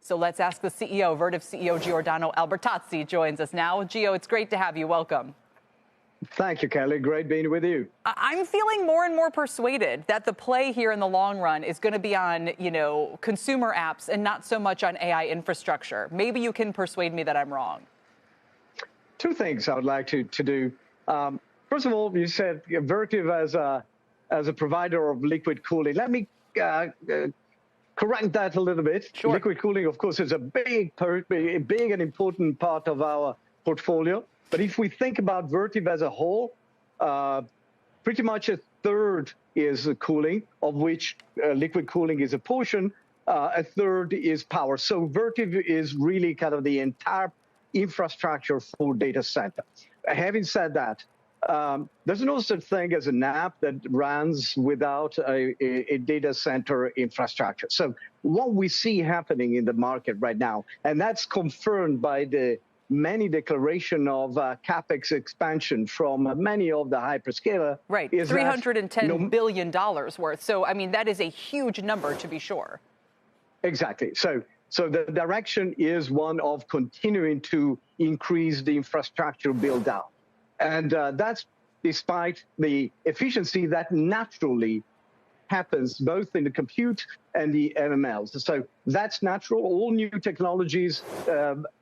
So let's ask the CEO. Vertiv CEO Giordano Albertazzi joins us now. Gio, it's great to have you. Welcome. Thank you, Kelly. Great being with you. I'm feeling more and more persuaded that the play here in the long run is going to be on, consumer apps and not so much on AI infrastructure. Maybe you can persuade me that I'm wrong. Two things I would like to do. First of all, you said Vertiv as a provider of liquid cooling. Let me correct that a little bit. Sure. Liquid cooling, of course, is a big and important part of our portfolio. But if we think about Vertiv as a whole, pretty much a third is cooling, of which liquid cooling is a portion. A third is power. So Vertiv is really kind of the entire infrastructure for data center. Having said that, there's no such thing as an app that runs without a data center infrastructure. So what we see happening in the market right now, and that's confirmed by the many declaration of capex expansion from many of the hyperscaler. Right, $310 billion worth. So, I mean, that is a huge number, to be sure. Exactly. So the direction is one of continuing to increase the infrastructure build out. And that's despite the efficiency that naturally happens both in the compute and the MMLs. So that's natural. All new technologies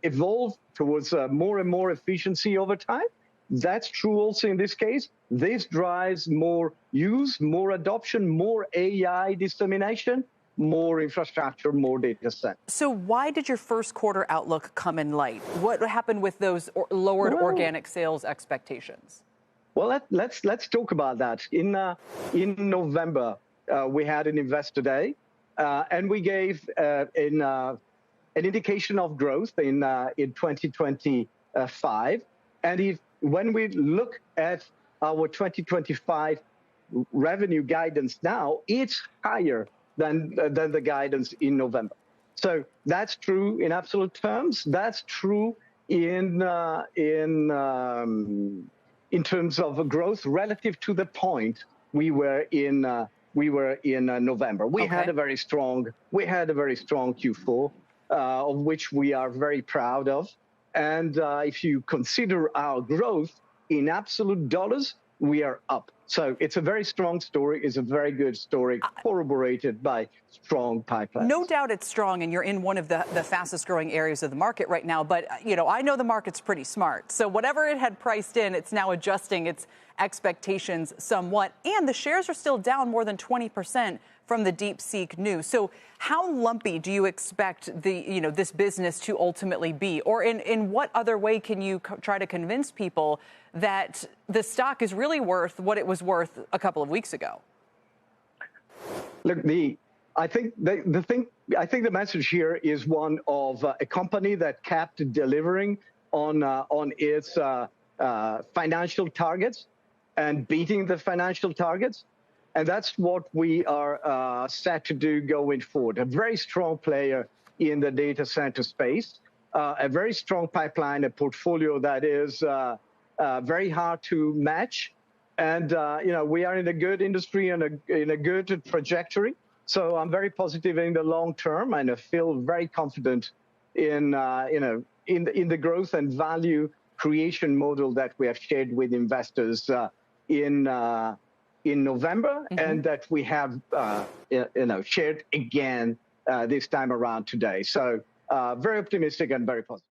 evolve towards more and more efficiency over time. That's true also in this case. This drives more use, more adoption, more AI dissemination, more infrastructure, more data center. So why did your first quarter outlook come in light? What happened with those lowered organic sales expectations? Well, let's talk about that. In November, we had an investor day, and we gave an indication of growth in 2025. And when we look at our 2025 revenue guidance now, it's higher than the guidance in November. So that's true in absolute terms. That's true in terms of growth relative to the point we were in November. We had a very strong Q4, of which we are very proud of. And if you consider our growth in absolute dollars, we are up. So it's a very strong story. It's a very good story, corroborated by strong pipelines. No doubt it's strong, and you're in one of the fastest growing areas of the market right now. But, I know the market's pretty smart. So whatever it had priced in, it's now adjusting its expectations somewhat. And the shares are still down more than 20% from the DeepSeek news. So how lumpy do you expect this business to ultimately be? Or in what other way can you try to convince people that the stock is really worth what it was worth a couple of weeks ago? Look, I think the message here is one of a company that kept delivering on its financial targets and beating the financial targets. And that's what we are set to do going forward. A very strong player in the data center space, a very strong pipeline, a portfolio that is very hard to match. And, we are in a good industry and in a good trajectory. So I'm very positive in the long term, and I feel very confident in the growth and value creation model that we have shared with investors in November, and that we have, shared again this time around today. So very optimistic and very positive.